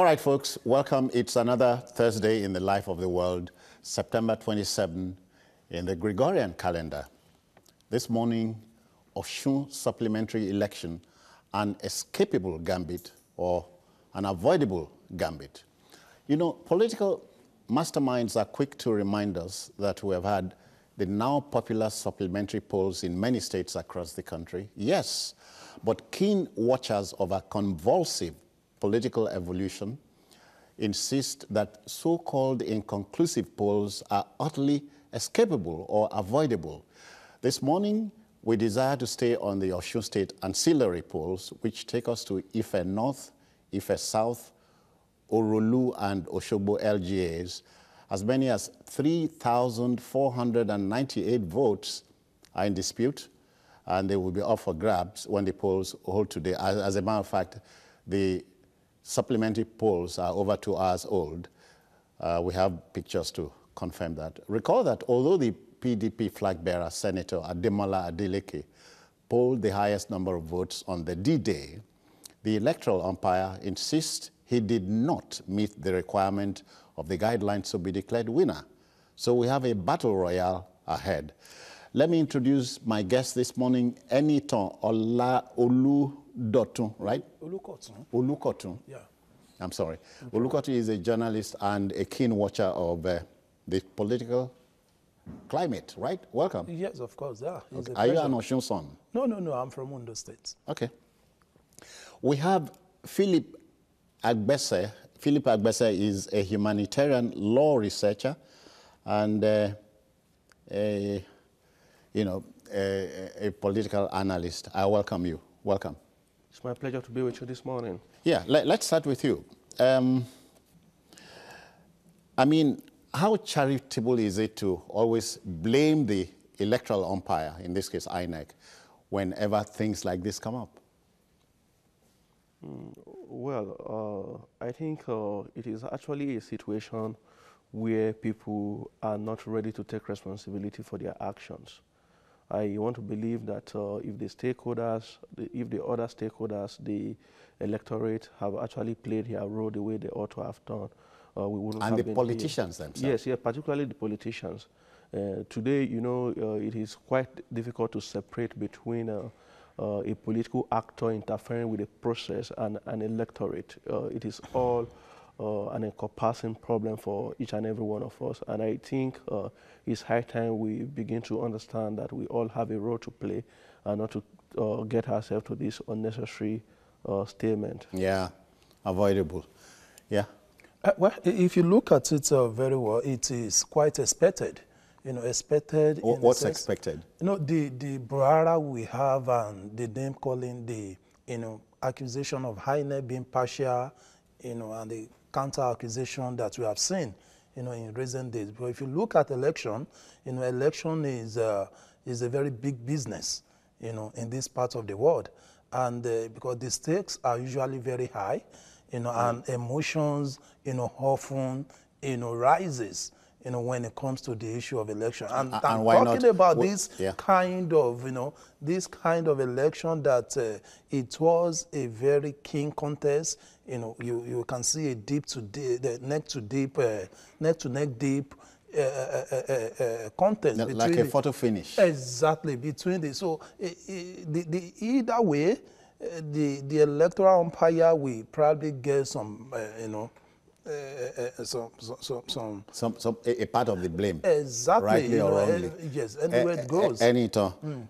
All right, folks, welcome. It's another Thursday in the life of the world, September 27 in the Gregorian calendar. This morning, Osun supplementary election, an escapable gambit or an avoidable gambit. You know, political masterminds are quick to remind us that we have had the now popular supplementary polls in many states across the country. Yes, but keen watchers of a convulsive political evolution insist that so-called inconclusive polls are utterly escapable or avoidable. This morning, we desire to stay on the Osun State ancillary polls, which take us to Ife North, Ife South, Orolu and Osogbo LGAs. As many as 3,498 votes are in dispute, and they will be up for grabs when the polls hold today. As a matter of fact, the supplementary polls are over 2 hours old. We have pictures to confirm that. Recall that although the PDP flag bearer, Senator Ademola Adeleke, polled the highest number of votes on the D-Day, the electoral umpire insists he did not meet the requirement of the guidelines to be declared winner. So we have a battle royale ahead. Let me introduce my guest this morning, Enitan Oludotun, right? Olukotun. Olukotun. Yeah. I'm sorry. Olukotun is a journalist and a keen watcher of the political climate, right? Welcome. Yes, of course. Yeah. Okay. Are you an Osun son? No. I'm from Ondo State. Okay. We have Philip Agbese. Philip Agbese is a humanitarian law researcher and a political analyst. I welcome you. Welcome. It's my pleasure to be with you this morning. Yeah, let's start with you. I mean, how charitable is it to always blame the electoral umpire, in this case INEC, whenever things like this come up? Well, I think it is actually a situation where people are not ready to take responsibility for their actions. I want to believe that if the stakeholders, if the other stakeholders, the electorate have actually played their role the way they ought to have done, we wouldn't have been here. And the politicians themselves. Yes, particularly the politicians. Today, you know, it is quite difficult to separate between a political actor interfering with a process and an electorate. It is all an encompassing problem for each and every one of us. And I think it's high time we begin to understand that we all have a role to play and not to get ourselves to this unnecessary statement. Yeah, avoidable. Yeah. Well, if you look at it very well, it is quite expected. You know, expected. What's expected? You know, the bravado we have and the name calling, the accusation of INEC being partial, and the counter accusation that we have seen, in recent days. But if you look at election, election is a very big business, in this part of the world, and because the stakes are usually very high, and emotions, often, rises. When it comes to the issue of election. And I'm talking about this kind of, this kind of election that it was a very keen contest. You can see a deep to deep, neck to neck deep contest. Like a photo finish. Exactly, between the, so either way, the electoral umpire will probably get some, a part of the blame. Exactly. Rightly or wrongly. Yes, anywhere it goes.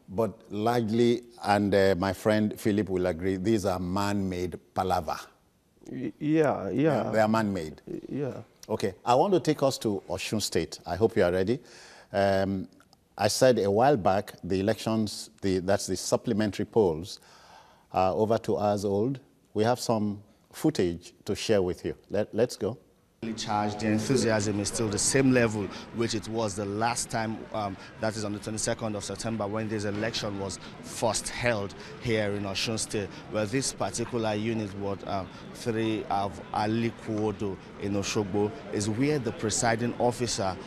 But largely, and my friend Philip will agree, these are man-made palaver. Yeah. They are man-made. Yeah. Okay, I want to take us to Osun State. I hope you are ready. I said a while back, the elections, that's the supplementary polls, are over 2 hours old. We have some footage to share with you. Let's go. Charged. The enthusiasm is still the same level which it was the last time, that is on the 22nd of September, when this election was first held here in Osun State, where this particular unit, Ward 3 of Ali Kuodo in Osogbo, is where the presiding officer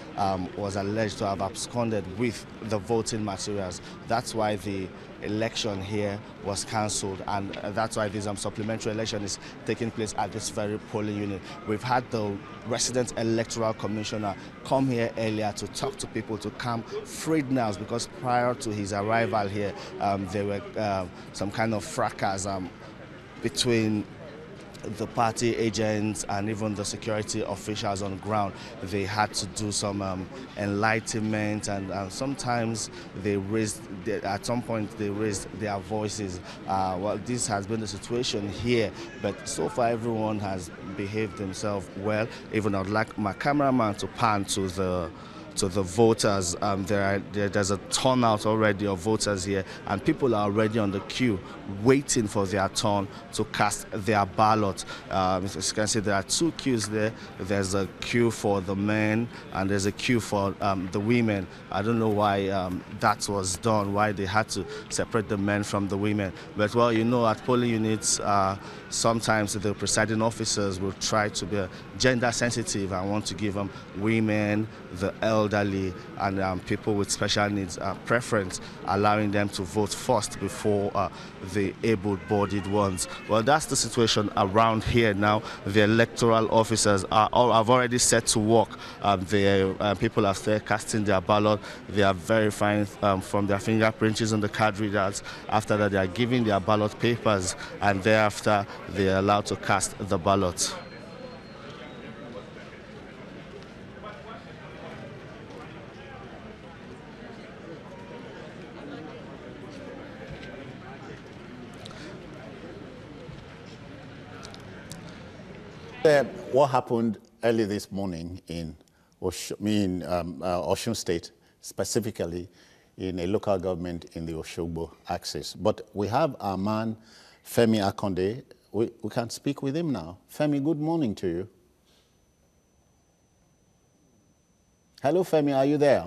was alleged to have absconded with the voting materials. That's why the election here was cancelled, and that's why this supplementary election is taking place at this very polling unit. We've had the resident electoral commissioner come here earlier to talk to people, to calm frayed nerves, because prior to his arrival here, there were some kind of fracas between the party agents and even the security officials on ground. They had to do some enlightenment, and sometimes they raised, at some point they raised their voices. Well, this has been the situation here, but so far everyone has behaved themselves well. Even I'd like my cameraman to pan to the voters. There's a turnout already of voters here, and people are already on the queue waiting for their turn to cast their ballot. As you can see, there are two queues there. There's a queue for the men and there's a queue for the women. I don't know why that was done, why they had to separate the men from the women. But, well, you know, at polling units, sometimes the presiding officers will try to be gender sensitive and want to give women, the elderly, and people with special needs preference, allowing them to vote first before the able-bodied ones. Well, that's the situation around here now. The electoral officers have already set to work. People are still casting their ballot. They are verifying from their fingerprints on the card readers. After that, they are giving their ballot papers, and thereafter they are allowed to cast the ballot. What happened early this morning in Osun State, specifically in a local government in the Osogbo axis. But we have our man, Femi Akonde. We can speak with him now. Femi, good morning to you. Hello, Femi, are you there?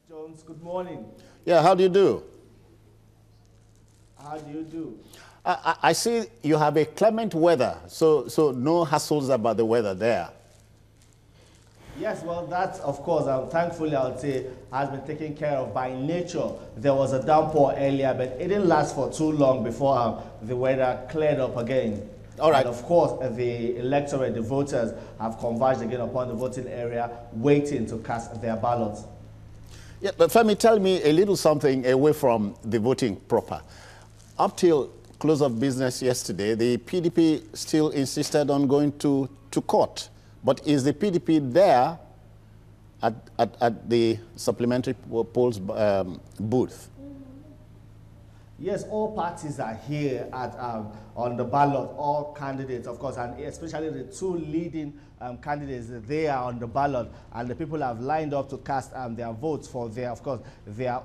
Jones, good morning. Yeah, how do you do? How do you do? I see you have a clement weather, so no hassles about the weather there. Yes, well, that, of course, thankfully, I would say, has been taken care of by nature. There was a downpour earlier, but it didn't last for too long before the weather cleared up again. All right. And, of course, the electorate, the voters, have converged again upon the voting area, waiting to cast their ballots. Yeah, but Femi, tell me a little something away from the voting proper. Up till close of business yesterday, the PDP still insisted on going to court. But is the PDP there at the supplementary polls booth? Yes, all parties are here on the ballot, all candidates, of course, and especially the two leading candidates, they are on the ballot, and the people have lined up to cast their votes for their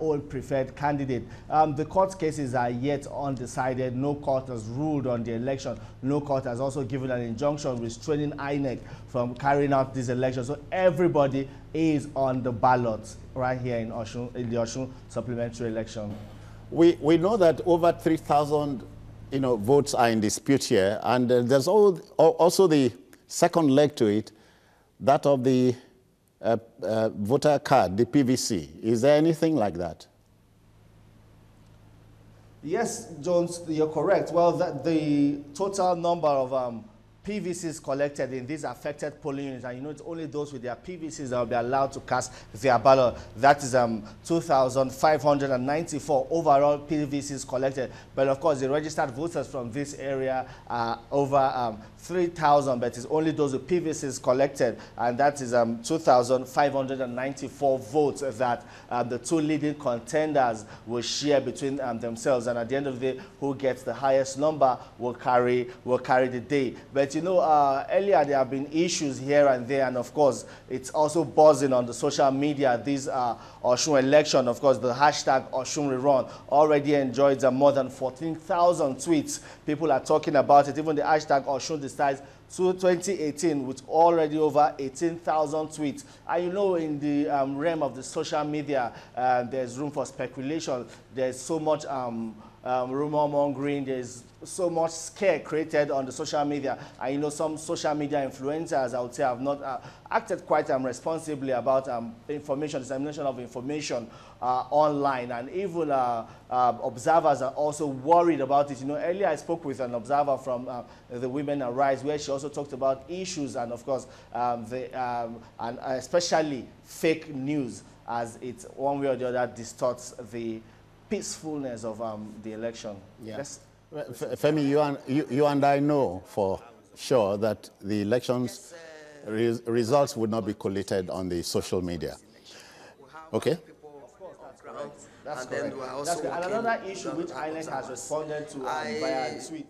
own preferred candidate. The court cases are yet undecided. No court has ruled on the election. No court has also given an injunction restraining INEC from carrying out this election. So everybody is on the ballot right here in Osun, in the Osun supplementary election. We know that over 3,000 votes are in dispute here, and there's also the second leg to it, that of the voter card, the PVC. Is there anything like that? Yes, Jones, you're correct. Well, the total number of PVCs collected in these affected polling units, and it's only those with their PVCs that will be allowed to cast their ballot. That is 2,594 overall PVCs collected. But of course, the registered voters from this area are over 3,000, but it's only those with PVCs collected, and that is 2,594 votes that the two leading contenders will share between themselves. And at the end of the day, who gets the highest number will carry the day. But But you know, earlier there have been issues here and there, and of course, it's also buzzing on the social media. This Osun election, of course, the hashtag Osun Rerun already enjoyed more than 14,000 tweets. People are talking about it. Even the hashtag Osun Decides 2018 with already over 18,000 tweets. And you know, in the realm of the social media, there's room for speculation. There's so much rumor mongering. There's so much scare created on the social media. And you know, some social media influencers, I would say, have not acted quite responsibly about information, dissemination of information online. And even observers are also worried about it. You know, earlier I spoke with an observer from the Women Arise, where she also talked about issues and, of course, and especially fake news, as it one way or the other distorts the peacefulness of the election. Yeah. Yes. Femi, you and I know for sure that the elections results would not be collated on the social media. Okay? That's correct. And another issue which INEC has responded to via tweet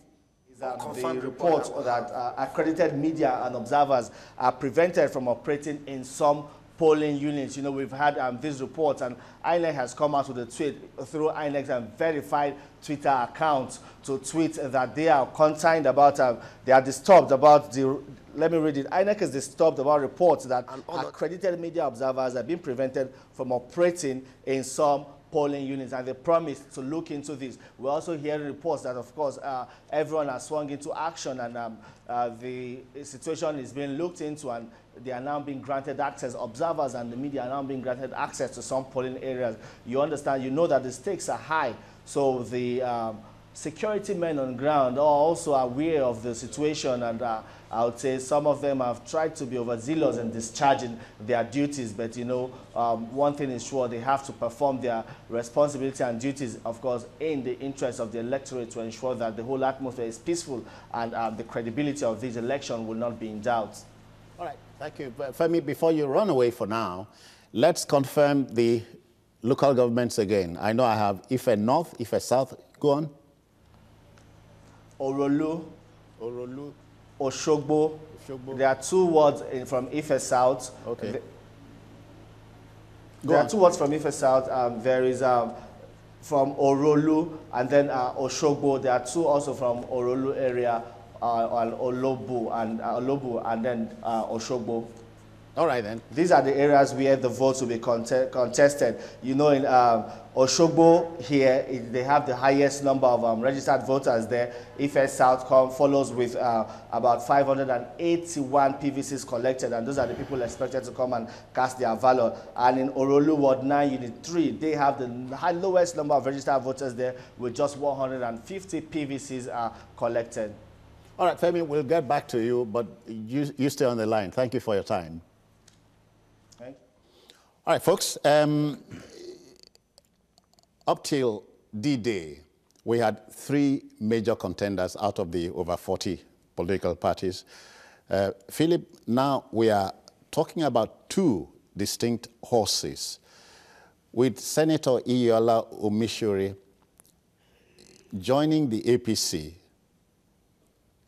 is the report that accredited media and observers are prevented from operating in some polling units. You know, we've had these reports, and INEC has come out with a tweet through INEC's verified Twitter account to tweet that they are concerned about, they are disturbed about the, let me read it. INEC is disturbed about reports that accredited media observers have been prevented from operating in some polling units, and they promised to look into this. We're also hearing reports that, of course, everyone has swung into action, and the situation is being looked into, and they are now being granted access. Observers and the media are now being granted access to some polling areas. You understand, you know that the stakes are high, so the security men on ground are also aware of the situation, and I would say some of them have tried to be overzealous in discharging their duties, but you know, one thing is sure, they have to perform their responsibility and duties, of course, in the interest of the electorate, to ensure that the whole atmosphere is peaceful and the credibility of this election will not be in doubt. All right, thank you. Femi, before you run away for now, let's confirm the local governments again. I know I have Ife North, Ife South. Go on. Orolu, Oshogbo. There are two words from Ife South. Okay. There are two words from Ife South. There is from Orolu and then Oshogbo. There are two also from Orolu area, Olobu and then Oshogbo. All right, then. These are the areas where the votes will be contested. You know, in Oshogbo here, they have the highest number of registered voters there. Ife South follows with about 581 PVCs collected, and those are the people expected to come and cast their ballot. And in Orolu Ward 9, Unit 3, they have the lowest number of registered voters there, with just 150 PVCs collected. All right, Femi, we'll get back to you, but you stay on the line. Thank you for your time. All right, folks, up till D-Day, we had 3 major contenders out of the over 40 political parties. Philip, now we are talking about 2 distinct horses. With Senator Iyiola Omishore joining the APC,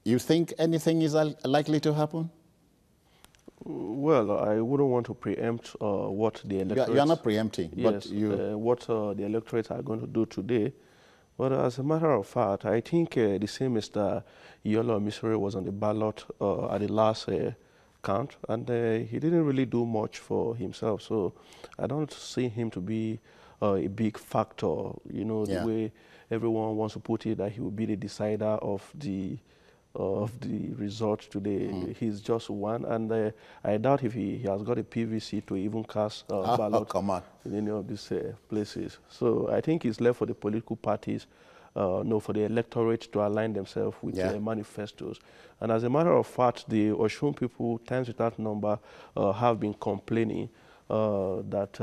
you think anything is likely to happen? Well, I wouldn't want to preempt what the electorate... You're not preempting, yes, but you... what the electorate are going to do today. But as a matter of fact, I think the same Mr. Iyiola Omishore was on the ballot at the last count, and he didn't really do much for himself. So I don't see him to be a big factor, you know, the way everyone wants to put it, that he will be the decider of the result today. He's just one, and I doubt if he has got a PVC to even cast ballot in any of these places. So I think it's left for the political parties, for the electorate to align themselves with their manifestos. And as a matter of fact, the Osun people, times without number, have been complaining that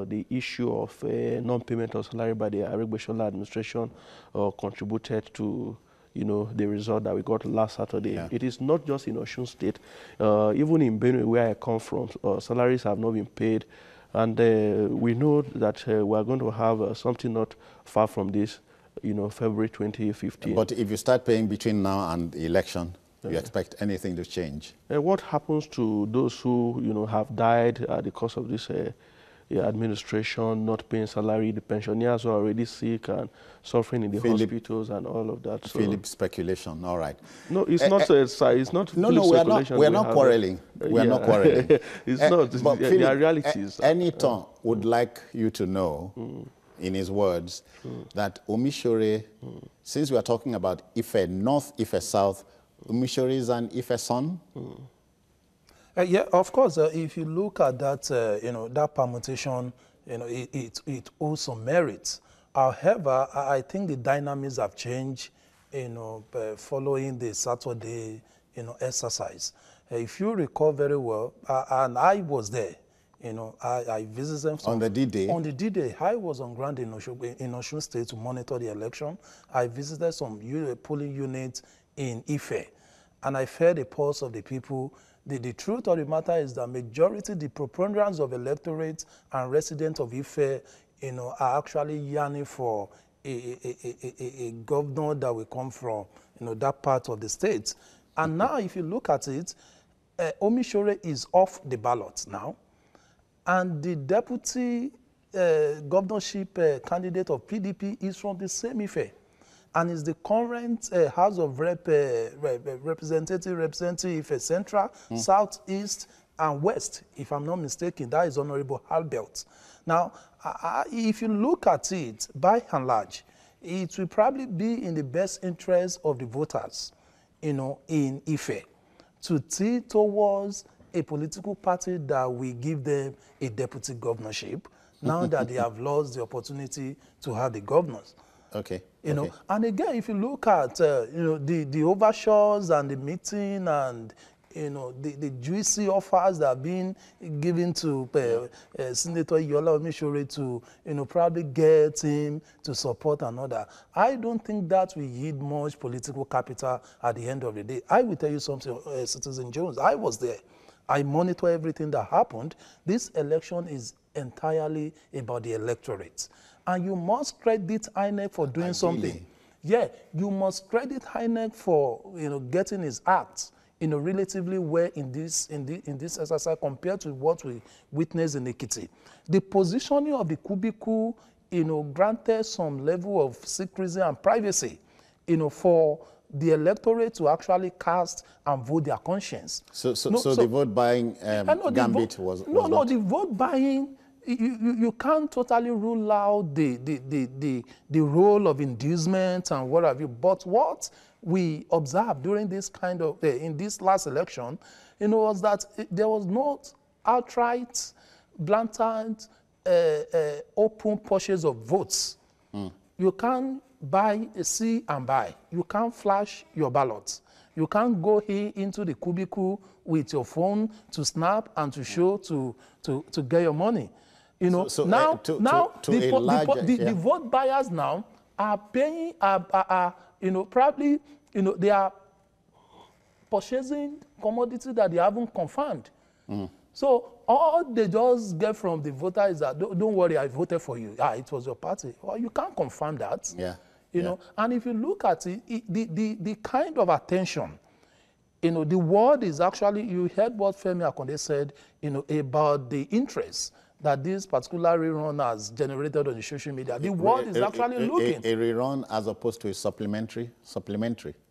the issue of non-payment of salary by the Aregbesola administration contributed to the result that we got last Saturday. It is not just in Osun State. Even in Benue, where I come from, salaries have not been paid. And we know that we are going to have something not far from this, February 2015. But if you start paying between now and the election, you expect anything to change. What happens to those who, have died at the course of this administration, not paying salary, the pensioners who are already sick and suffering in the hospitals and all of that? So, Philip, speculation, all right. No, it's not. It's not. No, we are not quarreling. We are not quarreling. It's not. But There Philip, are realities. Anyton would like you to know, in his words, that Omishore, since we are talking about Ife North, Ife South, Omishore is an Ife son? Yeah, of course. If you look at that, that permutation, it also merits. However, I think the dynamics have changed, following the Saturday, exercise. If you recall very well, and I was there, I visited on the D-Day? On the D-Day, I was on ground in Osun State to monitor the election. I visited some polling units in Ife, and I felt the pulse of the people. The truth of the matter is that majority, the preponderance of electorates and residents of Ife, are actually yearning for a governor that will come from, that part of the state. And now, if you look at it, Omishore is off the ballot now, and the deputy governorship candidate of PDP is from the same Ife, and is the current House of Representative representing Ife Central, Southeast, and West, if I'm not mistaken. That is Honorable Albert. Now, if you look at it, by and large, it will probably be in the best interest of the voters, in Ife, to tilt towards a political party that will give them a deputy governorship, now that they have lost the opportunity to have the governors. Okay. And again, if you look at, the overtures and the meeting and, the juicy offers that have been given to Senator Yola Omishore to, probably get him to support another, I don't think that will yield much political capital at the end of the day. I will tell you something, Citizen Jones, I was there. I monitor everything that happened. This election is entirely about the electorate. And you must credit INEC for doing something. Yeah, you must credit INEC for getting his act relatively well in this exercise compared to what we witnessed in Ekiti. The positioning of the cubicle, granted some level of secrecy and privacy, for the electorate to actually cast and vote their conscience. So the vote buying gambit was not... the vote buying. You can't totally rule out the role of inducement and what have you. But what we observed during this kind of in this last election, was that there was not outright, blatant, open purchase of votes. You can't see and buy. You can't flash your ballots. You can't go here into the cubicle with your phone to snap and to show to get your money. The vote buyers now are paying, probably, they are purchasing commodities that they haven't confirmed. So all they just get from the voter is that, don't worry, I voted for you. It was your party. Well, you can't confirm that. And if you look at it, the kind of attention, the world is actually, you heard what Femi Akonde said, about the interest that this particular rerun has generated on the social media. The world is actually looking. A rerun as opposed to a supplementary?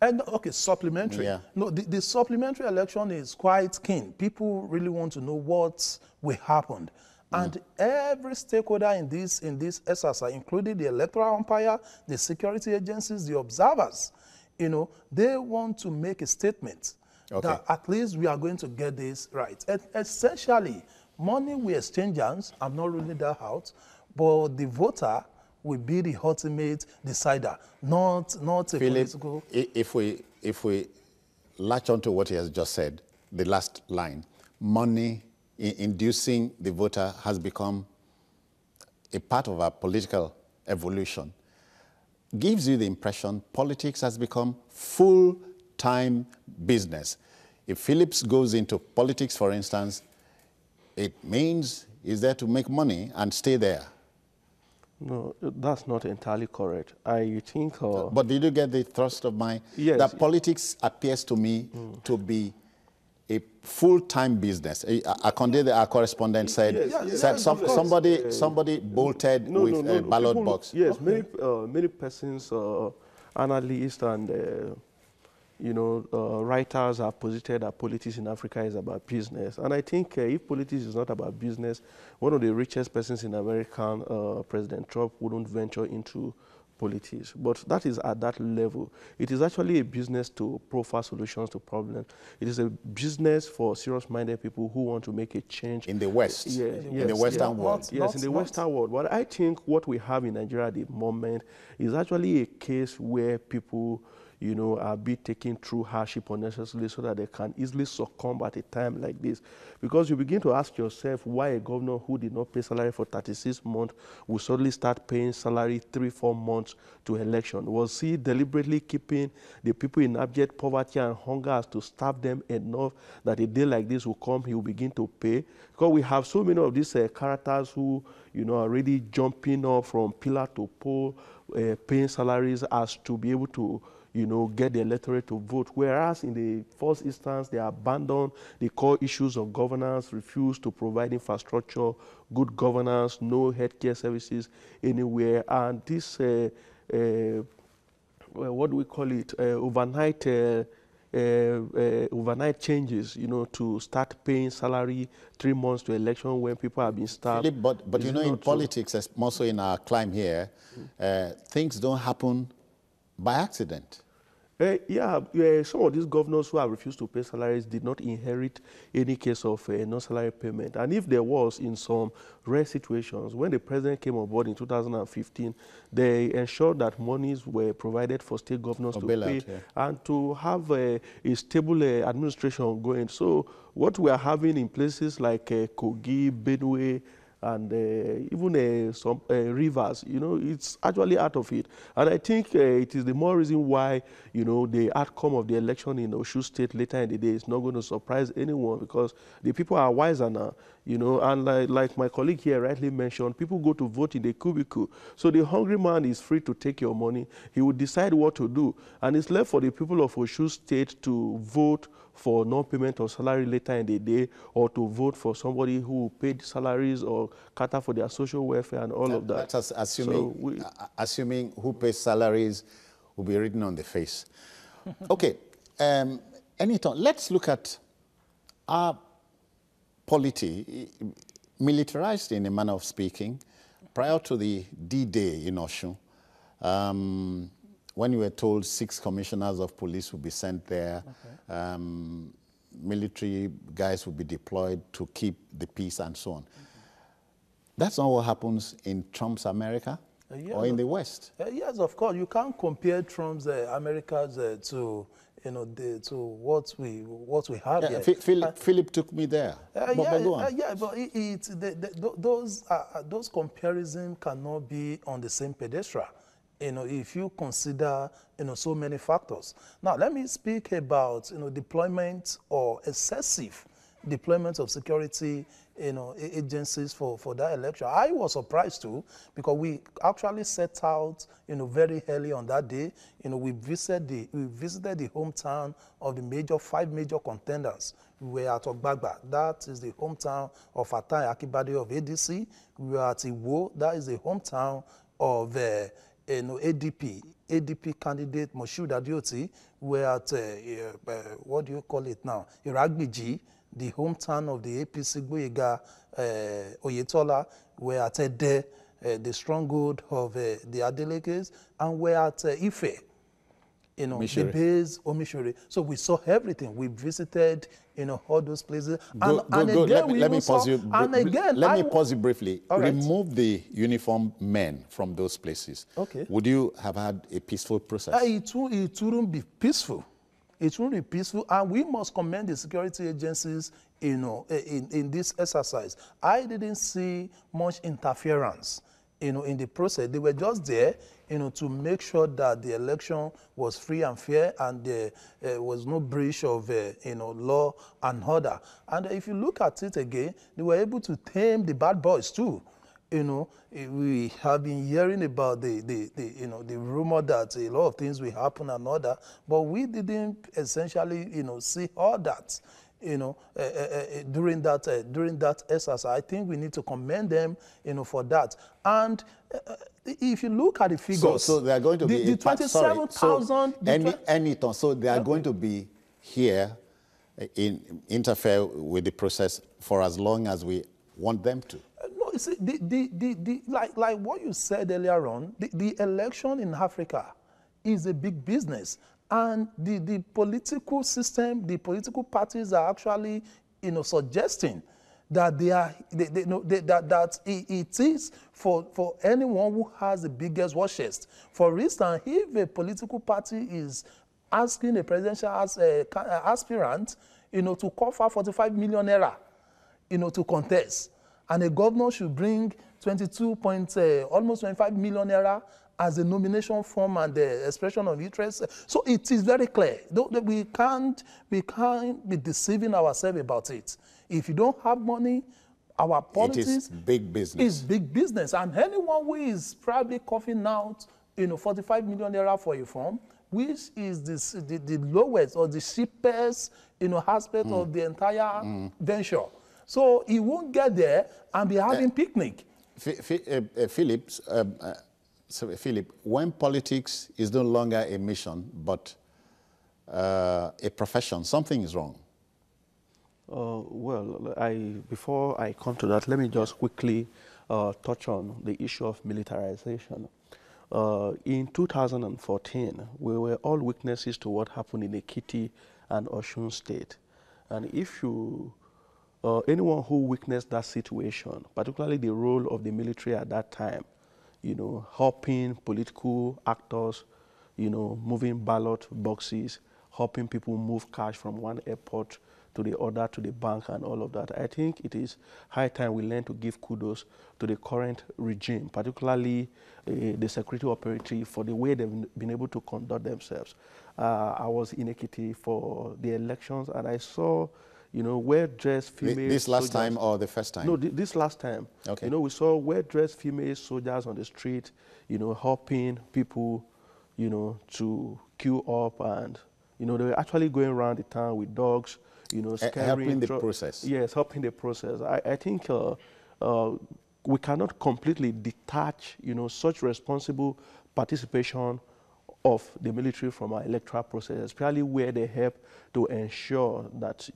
And, okay, supplementary. Yeah. No, the supplementary election is quite keen. People really want to know what will happen. And every stakeholder in this exercise, including the electoral umpire, the security agencies, the observers, they want to make a statement that at least we are going to get this right. Essentially, money we exchange hands, I'm not ruling that out, but the voter will be the ultimate decider, not a Philip, political... If we latch on to what he has just said, the last line, money inducing the voter has become a part of our political evolution, gives you the impression politics has become full-time business. If Phillips goes into politics, for instance, it means he's there to make money and stay there. No, that's not entirely correct. I think... But did you get the thrust of my... Yes. That politics appears to me to be a full-time business. Our correspondent said, somebody bolted with a ballot box. Yes, many persons, analysts and writers have posited that politics in Africa is about business. And I think if politics is not about business, one of the richest persons in America, President Trump, wouldn't venture into politics. But that is at that level. It is actually a business to profile solutions to problems. It is a business for serious-minded people who want to make a change. In the West, in the Western world. Yes, in the Western world. But I think what we have in Nigeria at the moment is actually a case where people are being taken through hardship unnecessarily so that they can easily succumb at a time like this. Because you begin to ask yourself why a governor who did not pay salary for 36 months will suddenly start paying salary 3-4 months to election. Was he deliberately keeping the people in abject poverty and hunger as to starve them enough that a day like this will come, he will begin to pay? Because we have so many of these characters who are really jumping up from pillar to pole, paying salaries as to be able to get the electorate to vote, whereas in the first instance, they abandon the core issues of governance, refuse to provide infrastructure, good governance, no healthcare services anywhere, and this, what do we call it, overnight changes, to start paying salary 3 months to election when people have been starved. Philip, but in politics, also in our climb here, things don't happen by accident. Some of these governors who have refused to pay salaries did not inherit any case of non-salary payment. And if there was, in some rare situations, when the president came on board in 2015, they ensured that monies were provided for state governors to pay and to have a stable administration going. So what we are having in places like Kogi, Benue, and even some rivers, it's actually out of it. And I think it is the more reason why, the outcome of the election in Osun State later in the day is not going to surprise anyone, because the people are wiser now, and like my colleague here rightly mentioned, people go to vote in the cubicle. So the hungry man is free to take your money. He will decide what to do. And it's left for the people of Osun State to vote for non-payment of salary later in the day, or to vote for somebody who paid salaries or cater for their social welfare and all of that. That's assuming who pays salaries will be written on the face. Okay, Enitan, let's look at our polity, militarized in a manner of speaking, prior to the D-Day in Osun. When you were told 6 commissioners of police would be sent there, military guys would be deployed to keep the peace and so on. That's not what happens in Trump's America or in the West. Yes, of course. You can't compare Trump's Americas to what we have here. Philip took me there. But those comparisons cannot be on the same pedestal. If you consider, so many factors. Now, let me speak about, deployment or excessive deployment of security, agencies for that election. I was surprised too, because we actually set out, very early on that day. We visited the hometown of the 5 major contenders. We were at Ogbagba, that is the hometown of Fatai Akibade of ADC. We were at Iwo, that is the hometown of ADP candidate Moshood Adeoti. We're at, what do you call it now? Iragbiji, the hometown of the APC Gboyega Oyetola. We're at Ede, the stronghold of the Adelekes, and we're at Ife, the base Omishore. So we saw everything. We visited, all those places. Let me pause you briefly. Right. Remove the uniformed men from those places. Okay. Would you have had a peaceful process? It wouldn't be peaceful. It won't be peaceful, and we must commend the security agencies, in this exercise. I didn't see much interference, in the process. They were just there, to make sure that the election was free and fair, and there was no breach of, law and order. And if you look at it again, they were able to tame the bad boys too. We have been hearing about the rumor that a lot of things will happen and all that, but we didn't essentially, see all that, during that exercise. I think we need to commend them, for that. And if you look at the figures, so they are going to be the 27,000. So they are going to be here, interfere with the process for as long as we want them to. No, you see, like what you said earlier on, the election in Africa is a big business, and the political system, the political parties are actually, suggesting that that it is for anyone who has the biggest war chest. For instance, if a political party is asking a presidential aspirant, to cover 45 million naira, to contest, and a governor should bring almost 25 million naira as a nomination form and the expression of interest. So it is very clear. We can't be deceiving ourselves about it. If you don't have money, our politics, it is big business. Is big business, and anyone who is probably coughing out, 45 million naira for a form, which is the lowest or the cheapest, aspect of the entire venture. So he won't get there and be having picnic. Philip, when politics is no longer a mission but a profession, something is wrong. Well, before I come to that, let me just quickly touch on the issue of militarization. In 2014, we were all witnesses to what happened in Ekiti and Osun State. And if anyone who witnessed that situation, particularly the role of the military at that time, helping political actors, moving ballot boxes, helping people move cash from one airport to the other, to the bank and all of that. I think it is high time we learn to give kudos to the current regime, particularly the security operative, for the way they've been able to conduct themselves. I was in Ekiti for the elections, and I saw, well-dressed female This last soldiers. time or the first time? No, this last time. Okay. We saw well-dressed female soldiers on the street, helping people, to queue up, and, they were actually going around the town with dogs, helping the process. Yes, helping the process. I think we cannot completely detach, such responsible participation of the military from our electoral process, especially where they help to ensure that,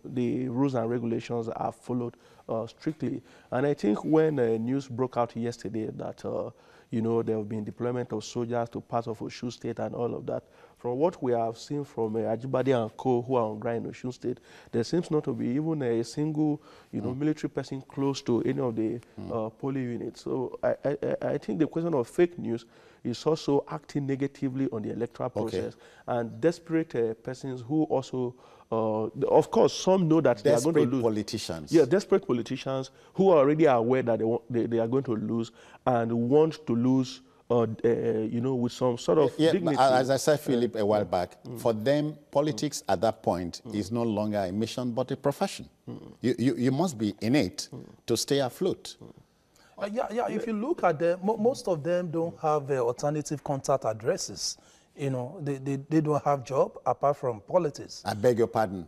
the rules and regulations are followed strictly. And I think when news broke out yesterday that, there have been deployment of soldiers to parts of Osun State and all of that, from what we have seen from Ajibade and co who are on ground in Osun State, there seems not to be even a single, military person close to any of the polling units. So I think the question of fake news is also acting negatively on the electoral process, and desperate persons who also, of course, some know that they are going to lose. Politicians. Yeah, desperate politicians who are already aware that they are going to lose and want to lose, with some sort of dignity. As I said, Philip, a while back, for them, politics at that point is no longer a mission but a profession. You must be innate to stay afloat. If you look at them, most of them don't have alternative contact addresses. They don't have job apart from politics. I beg your pardon.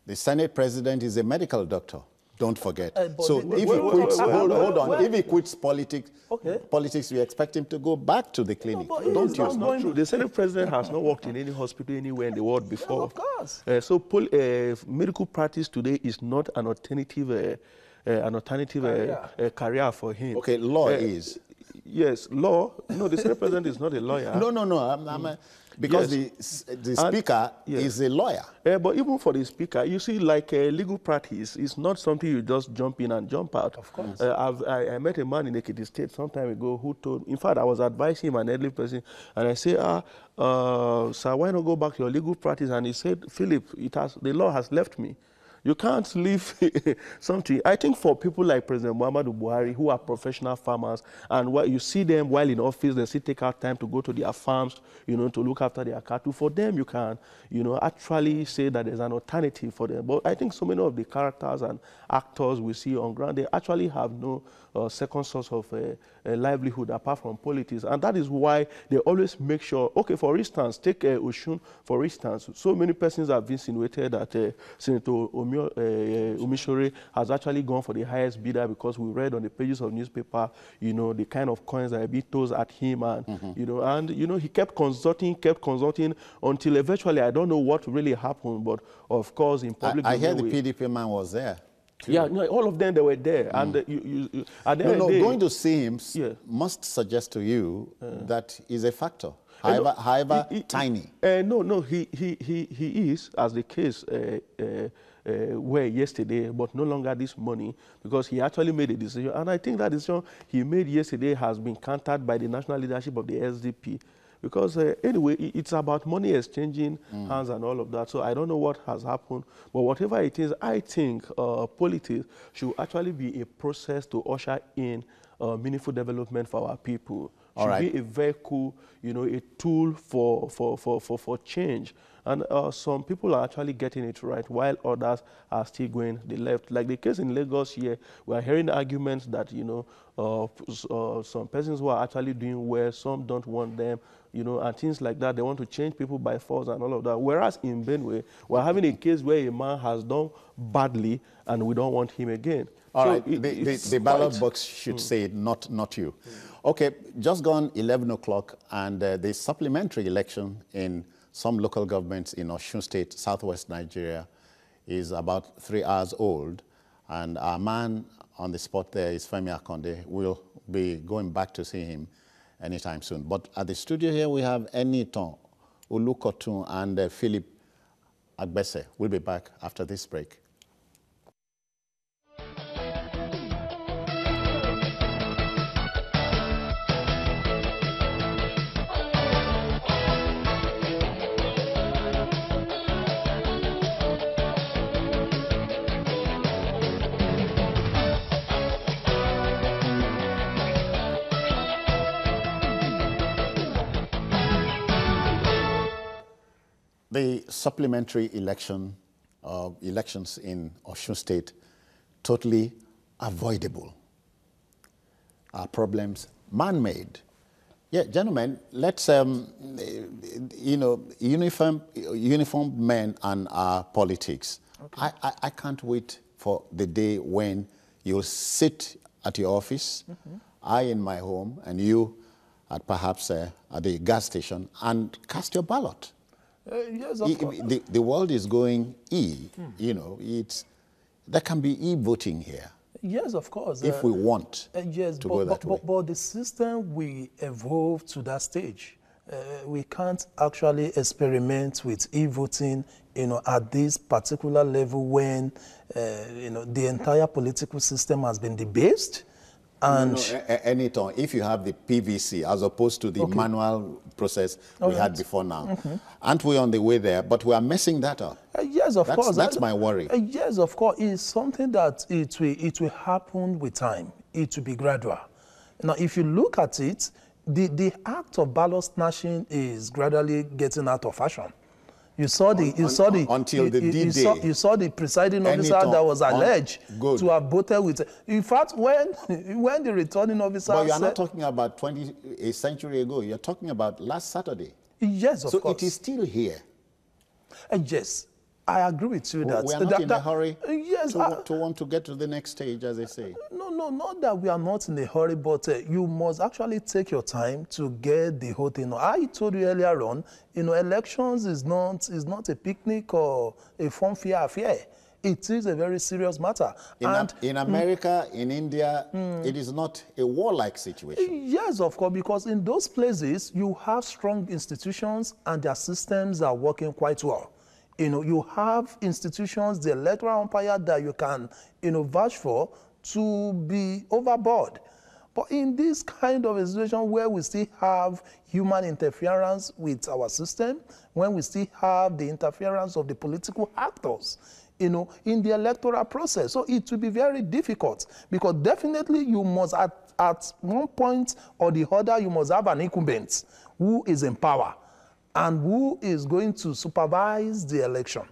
The Senate president is a medical doctor. Don't forget. So if he quits, hold on. If he quits politics, we expect him to go back to the clinic. Don't you? That's not true. The Senate president has not worked in any hospital anywhere in the world before. Of course. So medical practice today is not an alternative career for him. Okay, law is. Yes, law. No, the Senate president is not a lawyer. No. Because the speaker is a lawyer. But even for the speaker, you see, like legal practice is not something you just jump in and jump out. Of course. I met a man in Ekiti State some time ago who told, in fact, I was advising him, an elderly person, and I said, sir, why not go back to your legal practice? And he said, Philip, the law has left me. You can't leave something. I think for people like President Muhammadu Buhari, who are professional farmers, and what you see them while in office, they still take out time to go to their farms, you know, to look after their cattle. For them, you can, you know, actually say that there's an alternative for them. But I think so many of the characters and actors we see on ground, they actually have no second source of a livelihood apart from politics. And that is why they always make sure, okay, for instance, take Osun, for instance, so many persons have insinuated that Senator Omishore has actually gone for the highest bidder because we read on the pages of newspaper, you know, the kind of coins that have been tossed at him, and you know, he kept consulting until eventually, I don't know what really happened, but of course in public. I hear the PDP man was there. Too. Yeah, no, all of them, they were there. And going to see him must suggest to you that is a factor, however tiny. No, he is, as the case were yesterday, but no longer this morning, because he actually made a decision. And I think that decision he made yesterday has been countered by the national leadership of the SDP. Because anyway, it's about money exchanging hands and all of that. So I don't know what has happened. But whatever it is, I think politics should actually be a process to usher in meaningful development for our people. Should be a vehicle, you know, a tool for change. And some people are actually getting it right, while others are still going the left. Like the case in Lagos here, we are hearing arguments that, you know, some persons who are actually doing well, some don't want them, you know, and things like that. They want to change people by force and all of that. Whereas in Benue, we're having a case where a man has done badly and we don't want him again. All right, the ballot box should say it, not you. Okay, just gone 11 o'clock, and the supplementary election in some local governments in Osun State, southwest Nigeria, is about 3 hours old. And our man on the spot there is Femi Akonde. We'll be going back to see him anytime soon. But at the studio here, we have Eniton Olukotun and Philip Agbese. We'll be back after this break. The supplementary elections in Osun State, totally avoidable. Our problems, man-made. Yeah, gentlemen, let's, you know, uniformed men and our politics. Okay. I can't wait for the day when you'll sit at your office, I in my home, and you at perhaps at the gas station, and cast your ballot. Yes, of course. The world is going you know, there can be e-voting here. Yes, of course. If we want yes, to go that way. But the system will evolve to that stage. We can't actually experiment with e-voting, you know, at this particular level when, you know, the entire political system has been debased. And anytime, if you have the PVC as opposed to the manual process we had before now, aren't we on the way there? But we are messing that up. Yes, of course. That's my worry. Yes, of course. It's something that it will happen with time. It will be gradual. Now, if you look at it, the act of ballot snatching is gradually getting out of fashion. You saw the presiding officer that was alleged to have voted with. In fact, when the returning officer but you are not talking about a century ago. You're talking about last Saturday. Yes, of course. So it is still here. Yes, I agree with you that we are not in a hurry. Yes, to want to get to the next stage, as they say. No, not that we are not in a hurry, but you must actually take your time to get the whole thing. I told you earlier on, you know, elections is not a picnic or a fun-fair affair. It is a very serious matter. In America, in India, it is not a warlike situation. Yes, of course, because in those places, you have strong institutions and their systems are working quite well. You know, you have institutions, the electoral umpire that you can, you know, vouch for to be overboard. But in this kind of a situation where we still have human interference with our system, when we still have the interference of the political actors, you know, in the electoral process. So it will be very difficult, because definitely you must, at one point or the other, you must have an incumbent who is in power and who is going to supervise the election.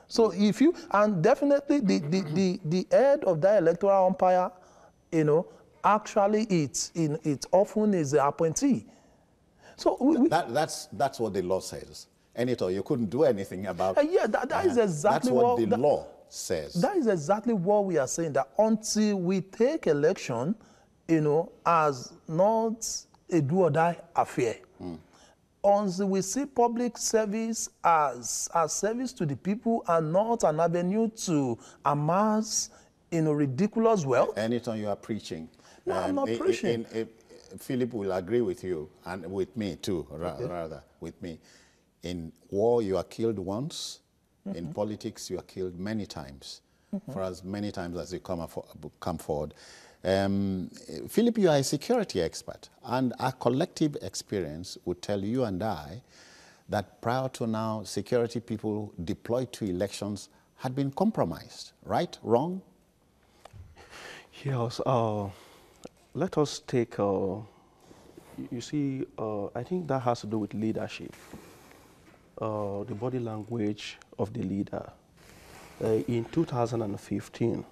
So if you, and definitely the head of that electoral umpire, you know, actually it often is the appointee. So that's what the law says. Anyhow, you couldn't do anything about it. Yeah, that is exactly that's what the law says. That is exactly what we are saying, that until we take election, you know, as not a do or die affair, until we see public service as service to the people and not an avenue to amass, you know, ridiculous wealth. Anytime you are preaching. No, I'm not preaching. Philip will agree with you, and with me too, rather, with me. In war, you are killed once. In politics, you are killed many times, for as many times as you come forward. Philip, you are a security expert, and our collective experience would tell you and I that prior to now, security people deployed to elections had been compromised, right? Wrong? Yes. Let us take, you see, I think that has to do with leadership, the body language of the leader. In 2015,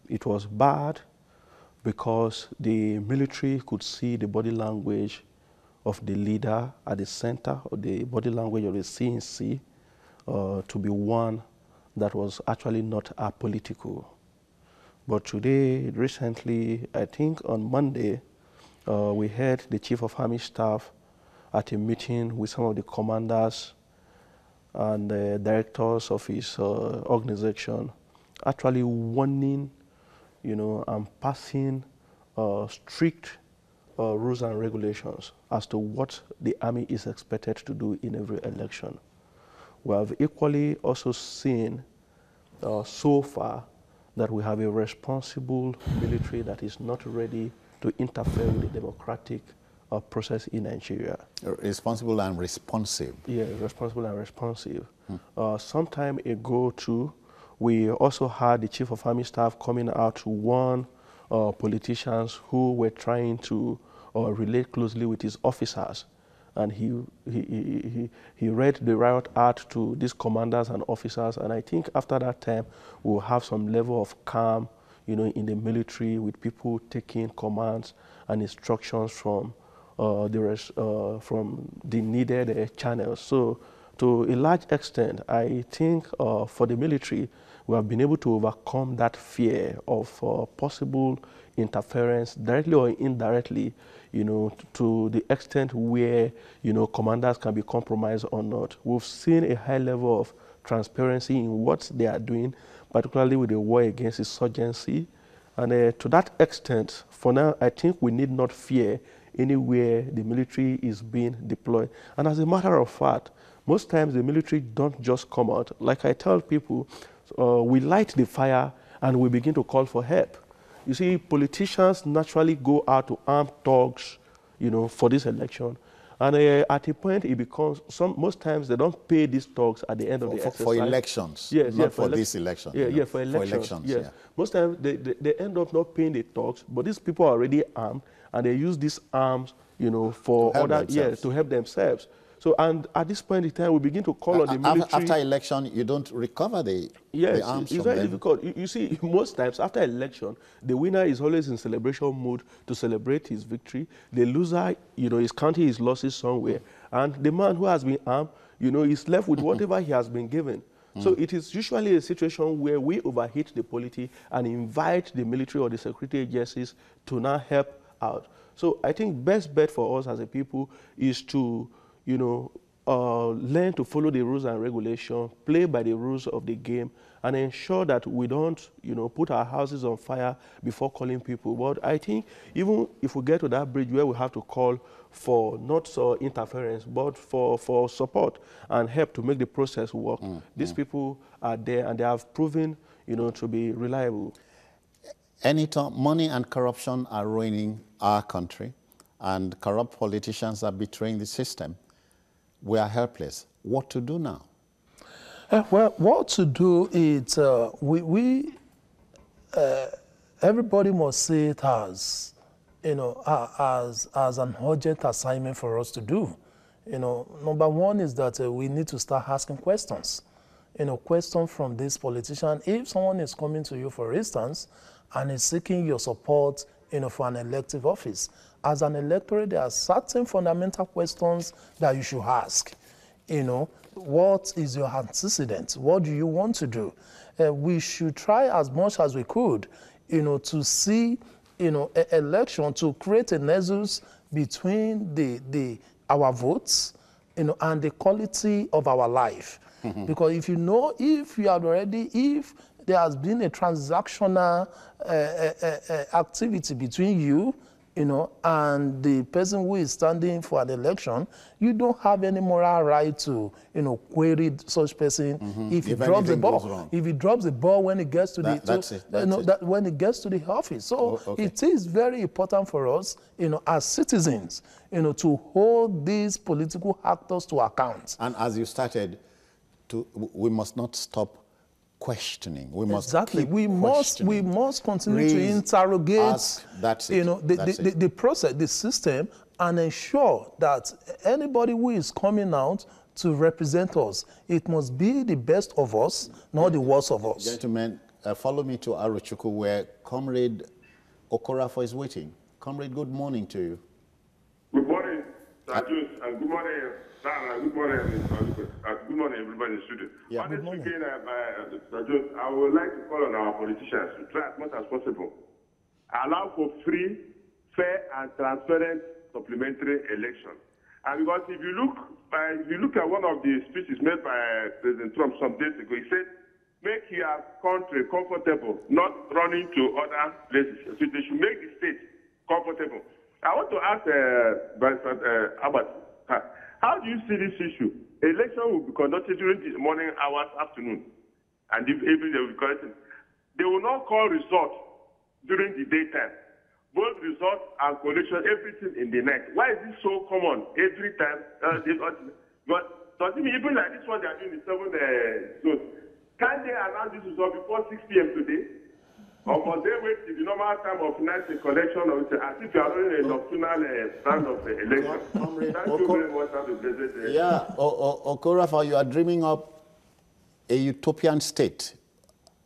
it was bad because the military could see the body language of the leader at the center, or the body language of the CNC, to be one that was actually not apolitical. But today, recently, I think on Monday, we heard the Chief of Army Staff at a meeting with some of the commanders and the directors of his organization, actually warning, you know, and passing strict rules and regulations as to what the army is expected to do in every election. We have equally also seen so far that we have a responsible military that is not ready to interfere with the democratic process in Nigeria. Responsible and responsive. Yeah, responsible and responsive. Some time ago, too, we also had the Chief of Army Staff coming out to warn politicians who were trying to relate closely with his officers. And he read the riot act to these commanders and officers, and I think after that time we'll have some level of calm, you know, in the military, with people taking commands and instructions from the needed channels. So, to a large extent, I think for the military, we have been able to overcome that fear of possible interference, directly or indirectly, you know, to the extent where, you know, commanders can be compromised or not. We've seen a high level of transparency in what they are doing, particularly with the war against insurgency. And to that extent, for now, I think we need not fear anywhere the military is being deployed. And as a matter of fact, most times the military don't just come out. Like I tell people, we light the fire and we begin to call for help. You see, politicians naturally go out to arm thugs, you know, for this election. And at a point, it becomes, most times they don't pay these thugs at the end of the exercise. For elections, yes, not for this election. Yeah, for elections. Yes. Yeah. Most times they end up not paying the thugs, but these people are already armed, and they use these arms, you know, for to help themselves. So, and at this point in time, we begin to call on the military. After election, you don't recover the arms it's very difficult. You see, most times after election, the winner is always in celebration mood to celebrate his victory. The loser, you know, is counting his losses somewhere. And the man who has been armed, you know, is left with whatever he has been given. So it is usually a situation where we overheat the polity and invite the military or the security agencies to now help out. So I think best bet for us as a people is to, you know, learn to follow the rules and regulations, play by the rules of the game, and ensure that we don't, you know, put our houses on fire before calling people. But I think even if we get to that bridge where we have to call for not interference, but for support and help to make the process work, these people are there and they have proven, you know, to be reliable. Anytime money and corruption are ruining our country, and corrupt politicians are betraying the system, we are helpless. What to do now? Well, what to do is everybody must see it as, as an urgent assignment for us to do. Number one is that we need to start asking questions. Questions from this politician. If someone is coming to you, for instance, and is seeking your support, for an elective office, as an electorate, there are certain fundamental questions that you should ask. What is your antecedent? What do you want to do? We should try as much as we could, to see, election, to create a nexus between our votes, and the quality of our life. Because if if there has been a transactional activity between you, and the person who is standing for an election, you don't have any moral right to, query such person if he drops the ball. If he drops the ball when it gets to when it gets to the office. So it is very important for us, as citizens, to hold these political actors to account. And as you started, we must not stop questioning. We must we must continue to interrogate the process, the system, and ensure that anybody who is coming out to represent us, it must be the best of us, not the worst of us. Gentlemen, follow me to Arochukwu, where Comrade Okorafor is waiting. Comrade, good morning to you. Good morning, Sajus, and good morning, Sarah, good morning, good morning, everybody in the studio. Yeah, good morning. Sajus, I would like to call on our politicians to try as much as possible. Allow for free, fair, and transparent supplementary election. And because if you look at one of the speeches made by President Trump some days ago, he said, make your country comfortable, not running to other places. So they should make the state comfortable. I want to ask Albert, how do you see this issue? Election will be conducted during the morning hours, afternoon, and if even they will be conducted. They will not call results during the daytime. Both results and collation, everything in the night. Why is this so common every time? But even like this one they are doing the 7 zones. Can't they announce this result before 6 p.m. today? Or must they wait till the normal time of night collection, or as if you are running a nocturnal round of election? Thank you very much. Have a blessed day. Yeah, Okorafor, you are dreaming up a utopian state.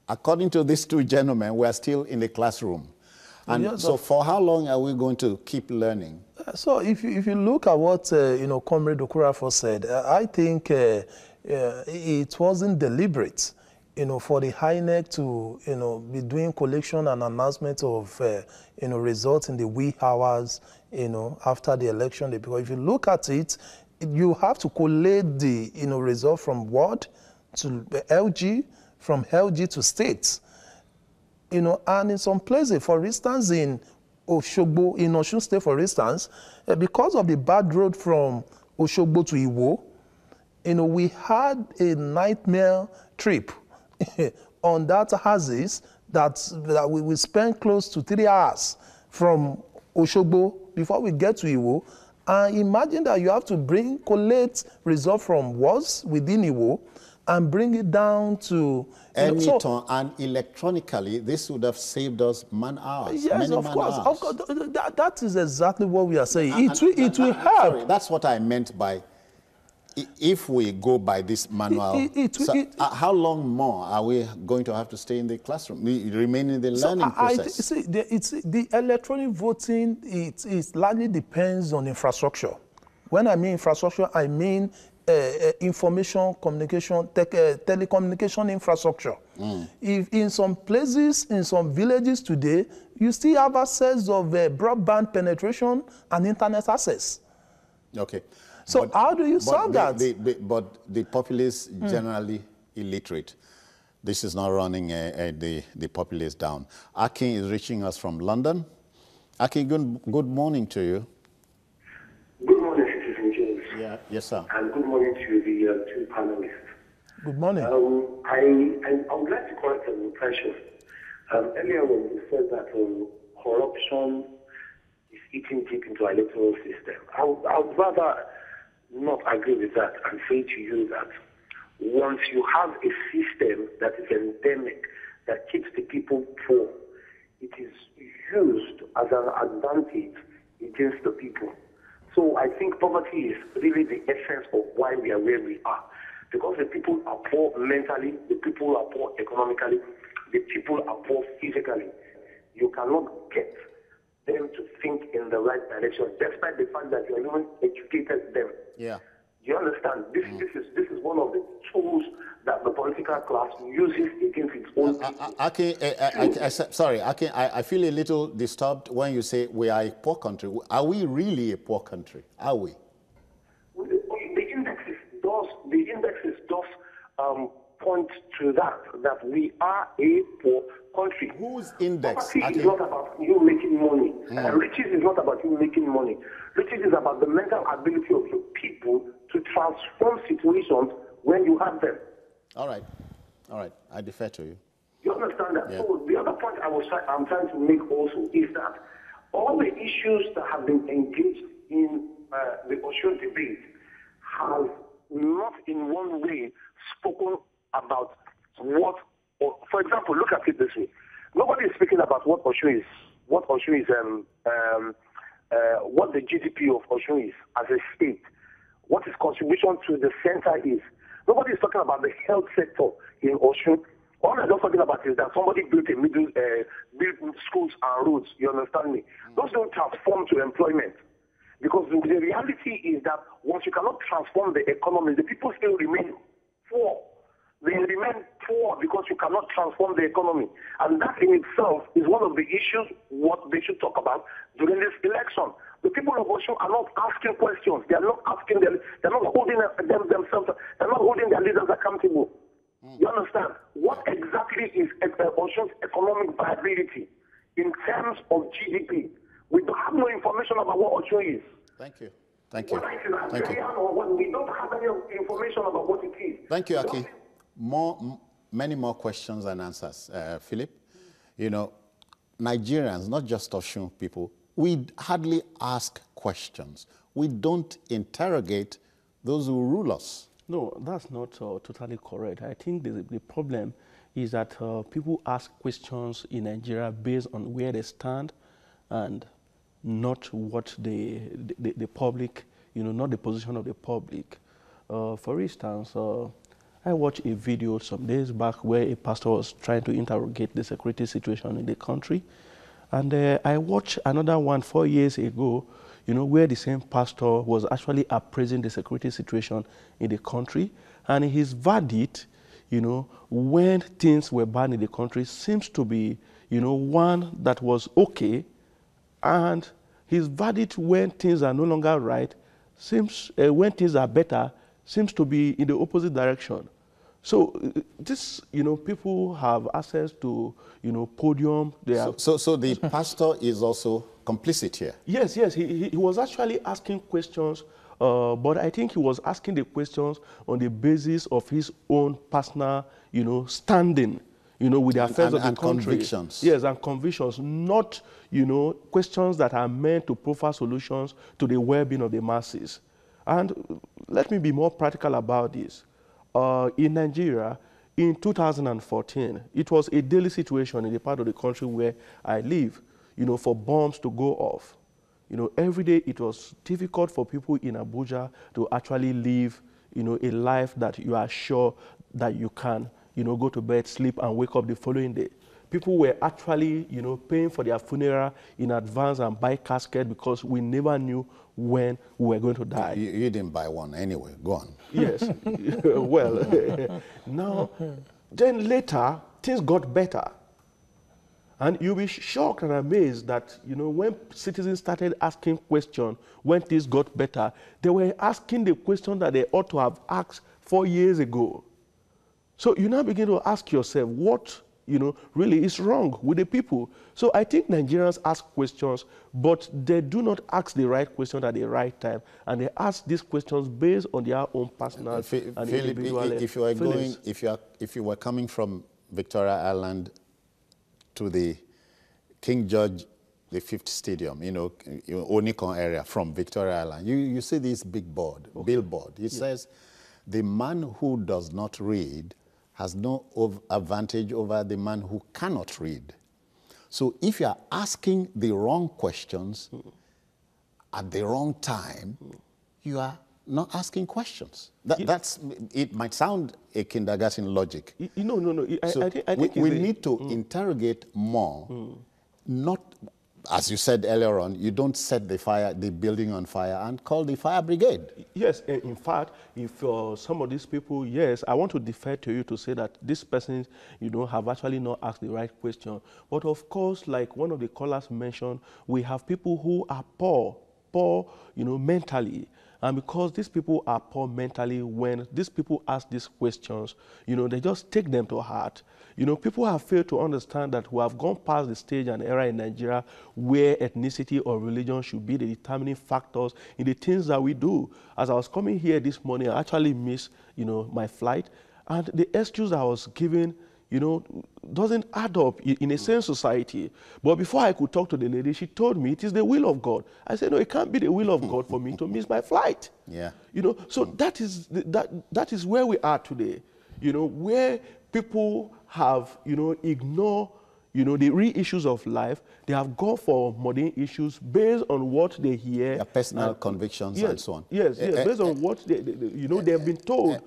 According to these two gentlemen, we are still in the classroom. And so for how long are we going to keep learning? So if you look at what Comrade Okorafor said, I think it wasn't deliberate, for the INEC to be doing collection and announcement of results in the wee hours, after the election day. Because if you look at it, you have to collate the result from ward to LG, from LG to states. And in some places, for instance, in Oshogbo, in Osun State, for instance, because of the bad road from Oshogbo to Iwo, we had a nightmare trip on that axis that we spent close to 3 hours from Oshogbo before we get to Iwo. And imagine that you have to collate results from wards within Iwo and bring it down to Emiton, and electronically, this would have saved us man-hours. Yes, of course. That is exactly what we are saying. It will help. Sorry, that's what I meant by, if we go by this manual, how long more are we going to have to stay in the classroom, remain in the learning process? The electronic voting, it largely depends on infrastructure. When I mean infrastructure, I mean information, communication, telecommunication infrastructure. If in some places, in some villages today, you still have access of broadband penetration and internet access. Okay. So how do you solve that? But the populace generally illiterate. This is not running the populace down. Akin is reaching us from London. Akin, good morning to you. Good morning, Citizen James. Yeah, yes, sir. And good morning to the two panelists. Good morning. I would like to correct an impression. Earlier when you said that corruption is eating deep into our electoral system, I would rather not agree with that and say to you that once you have a system that is endemic, that keeps the people poor, it is used as an advantage against the people. So I think poverty is really the essence of why we are where we are. Because the people are poor mentally, the people are poor economically, the people are poor physically. You cannot get them to think in the right direction, despite the fact that you even educated them. Yeah. You understand? This is one of the tools that the political class uses against its own people. Sorry, I feel a little disturbed when you say we are a poor country. Are we really a poor country? Are we? The indexes does point to that we are a poor country. Whose index? Poverty is not about you making money. Riches is not about you making money. Riches is about the mental ability of your people to transform situations when you have them. All right. I defer to you. You understand that? Yeah. So the other point I'm trying to make also is that all the issues that have been engaged in the Osun debate have not in one way spoken about what, for example, look at it this way. Nobody is speaking about what Osun is, what the GDP of Osun is as a state, what its contribution to the center is. Nobody is talking about the health sector in Osun. All I'm just talking about is that somebody built built schools and roads. You understand me? Those don't transform to employment. Because the reality is that once you cannot transform the economy, the people still remain poor. They remain poor because you cannot transform the economy. And that in itself is one of the issues what they should talk about during this election. The people of Osun are not asking questions. They are not asking them. They're not holding themselves. They're not holding their leaders accountable. You understand? What exactly is Osun's economic viability in terms of GDP? We don't have no information about what Osun is. Thank you. We don't have any information about what it is. Thank you, Aki. Many more questions and answers. Philip, you know, Nigerians, not just Osun people, we hardly ask questions. We don't interrogate those who rule us. No, that's not totally correct. I think the problem is that people ask questions in Nigeria based on where they stand and not what the public, you know, not the position of the public. For instance, I watched a video some days back where a pastor was trying to interrogate the security situation in the country. And I watched another one 4 years ago, you know, where the same pastor was actually appraising the security situation in the country. And his verdict, you know, when things were bad in the country seems to be, you know, one that was okay. And his verdict when things are no longer right, seems, when things are better, seems to be in the opposite direction. So this, you know, people have access to, you know, podium. So the pastor is also complicit here? Yes, he was actually asking questions, but I think he was asking the questions on the basis of his own personal, you know, standing, you know, with the affairs of the country. Convictions. Yes, and convictions, not, you know, questions that are meant to provide solutions to the well-being of the masses. And let me be more practical about this. In Nigeria, in 2014, it was a daily situation in the part of the country where I live, you know, for bombs to go off. You know, every day it was difficult for people in Abuja to actually live, you know, a life that you are sure that you can, you know, go to bed, sleep, and wake up the following day. People were actually, you know, paying for their funeral in advance and buy casket because we never knew when we were going to die. You didn't buy one anyway. Go on. Yes. Well, now, then later, things got better. And you'll be shocked and amazed that, you know, when citizens started asking questions, when things got better, they were asking the question that they ought to have asked 4 years ago. So you now begin to ask yourself, what, you know, really is wrong with the people? So I think Nigerians ask questions, but they do not ask the right question at the right time, and they ask these questions based on their own personal and individual feelings. If you were coming from Victoria Island to the King George V Stadium, you know, Onikon area from Victoria Island, you see this big billboard. It says, the man who does not read has no advantage over the man who cannot read. So if you are asking the wrong questions at the wrong time, you are not asking questions. It might sound a kindergarten logic. No. I think we need to interrogate more, not, as you said earlier on, you don't set the building on fire and call the fire brigade. Yes, in fact, if some of these people, yes, I want to defer to you to say that these persons, have actually not asked the right question. But of course, like one of the callers mentioned, we have people who are poor, mentally. And because these people are poor mentally, when these people ask these questions, they just take them to heart. People have failed to understand that we have gone past the stage and era in Nigeria where ethnicity or religion should be the determining factors in the things that we do. As I was coming here this morning, I actually missed, my flight. And the excuse I was given, doesn't add up in a sane society. But before I could talk to the lady, she told me it is the will of God. I said, no, it can't be the will of God for me to miss my flight. Yeah. So that is where we are today, where people have, ignored, the real issues of life. They have gone for modern issues based on what they hear. Their personal convictions and so on. Yes, based on what they have been told,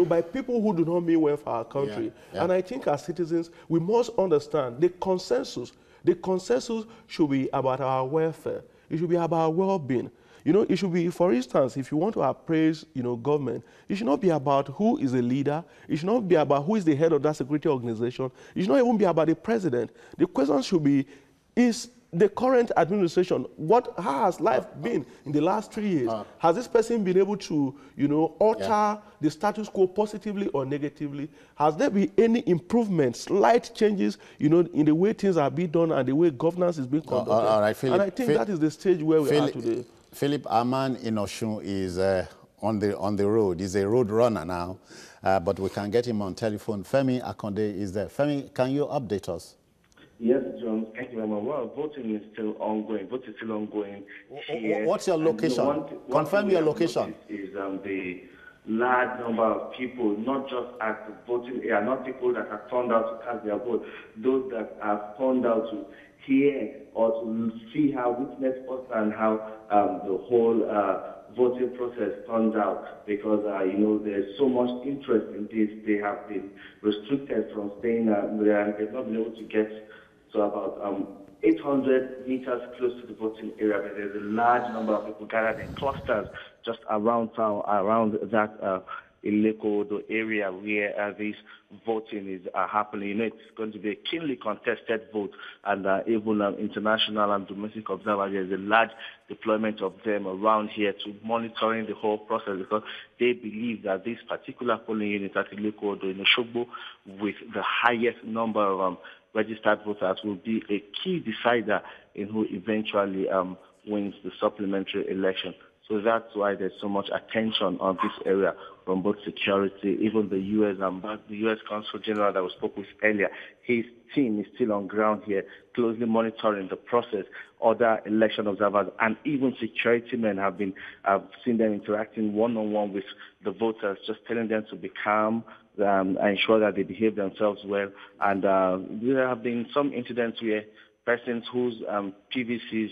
by people who do not mean well for our country. Yeah. And I think as citizens, we must understand the consensus. The consensus should be about our welfare. It should be about our well-being. It should be, for instance, if you want to appraise, government, it should not be about who is a leader. It should not be about who is the head of that security organization. It should not even be about the president. The question should be, is the current administration, how has life been in the last 3 years? Has this person been able to, alter the status quo positively or negatively? Has there been any improvements, slight changes, in the way things are being done and the way governance is being conducted? All right, Philip, and I think that is the stage where we are today. Philip, our man in Osun is on the road. He's a road runner now, but we can get him on telephone. Femi Akonde is there. Femi, can you update us? Yes, John. Thank you very much. Well, voting is still ongoing. Voting is still ongoing here. What's your location? Confirm your location. Is the large number of people, not just at the voting area, not people that have turned out to cast their vote, those that have turned out to hear or to see how, witness firsthand how the whole voting process turns out, because there's so much interest in this. They have been restricted from staying there, and they've not been able to get to about 800 meters close to the voting area. But there's a large number of people gathered in clusters just around town, around that Ileko area where this voting is happening. It's going to be a keenly contested vote, and even international and domestic observers, there's a large deployment of them around here to monitoring the whole process, because they believe that this particular polling unit at Ileko in Osogbo, with the highest number of registered voters, will be a key decider in who eventually wins the supplementary election. So that's why there's so much attention on this area from both security, even the U.S. Consul General that we spoke with earlier. His team is still on ground here, closely monitoring the process. Other election observers and even security men have seen them interacting one-on-one with the voters, just telling them to be calm, ensure that they behave themselves well. And there have been some incidents where persons whose PVCs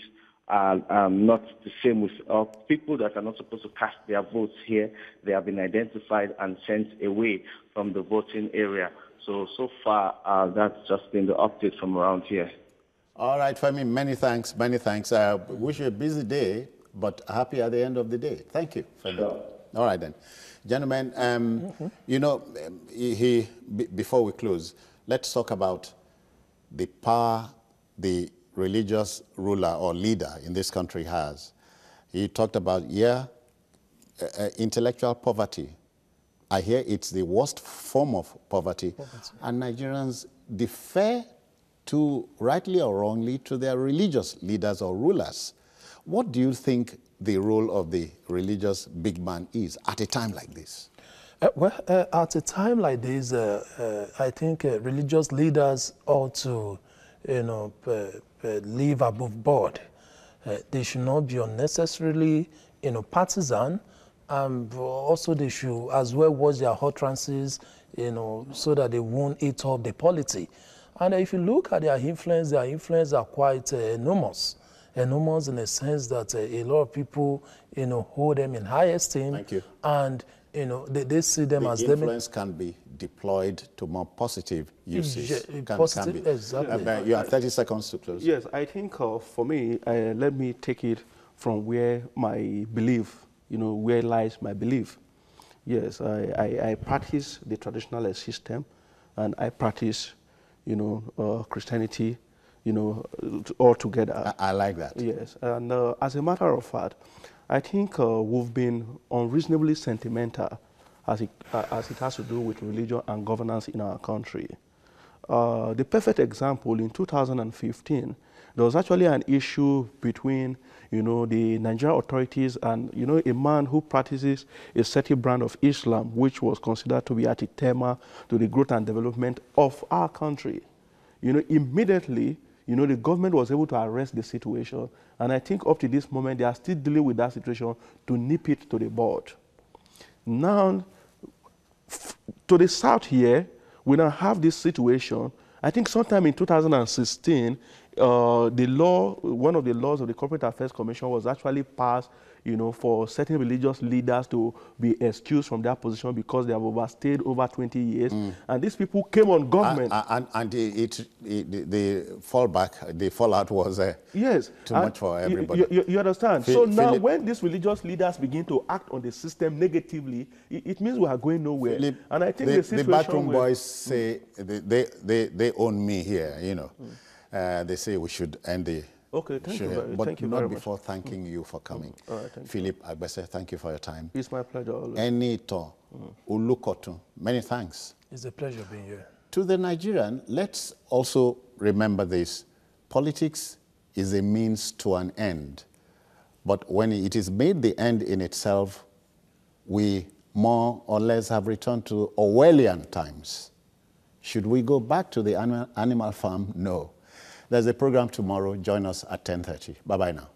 are not the same with people that are not supposed to cast their votes here, they have been identified and sent away from the voting area. So far, that's just been the update from around here. All right, Femi, many thanks, many thanks. Wish you a busy day, but happy at the end of the day. Thank you, Femi. Sure. All right, then. Gentlemen, before we close, let's talk about the power the religious ruler or leader in this country has. He talked about, intellectual poverty. I hear it's the worst form of poverty. And Nigerians defer to, rightly or wrongly, to their religious leaders or rulers. What do you think the role of the religious big man is at a time like this? At a time like this, I think religious leaders ought to, live above board. They should not be unnecessarily, partisan. Also, they should as well watch their utterances, so that they won't eat up the polity. And if you look at their influence are quite enormous. Enormous in the sense that a lot of people, hold them in high esteem. Thank you. And, they see them as the influence can be deployed to more positive uses. Positive, exactly. You have 30 seconds to close. Yes, I think for me, let me take it from where my belief, where lies my belief. Yes, I practice the traditional system, and I practice, Christianity, all together. I like that. Yes, and as a matter of fact, I think we've been unreasonably sentimental as it has to do with religion and governance in our country. The perfect example, in 2015, there was actually an issue between, the Nigerian authorities and, a man who practices a certain brand of Islam, which was considered to be antithema to the growth and development of our country. Immediately, the government was able to arrest the situation, and I think up to this moment, they are still dealing with that situation to nip it to the bud. Now, to the south here, we now have this situation. I think sometime in 2016, one of the laws of the Corporate Affairs Commission was actually passed, for certain religious leaders to be excused from their position because they have overstayed over 20 years. And these people came on government. And the fallout was yes, too much for everybody. You understand? So now when these religious leaders begin to act on the system negatively, it means we are going nowhere. Philip, and I think the backroom boys say they own me here, they say we should end the okay, thank you very, but thank you not very before thanking you for coming. All right, thank Philip Agbese, thank you for your time. It's my pleasure. Enito Ulukotu, many thanks. It's a pleasure being here. To the Nigerian, let's also remember this. Politics is a means to an end. But when it is made the end in itself, we more or less have returned to Orwellian times. Should we go back to the animal farm? No. There's a program tomorrow. Join us at 10:30. Bye-bye now.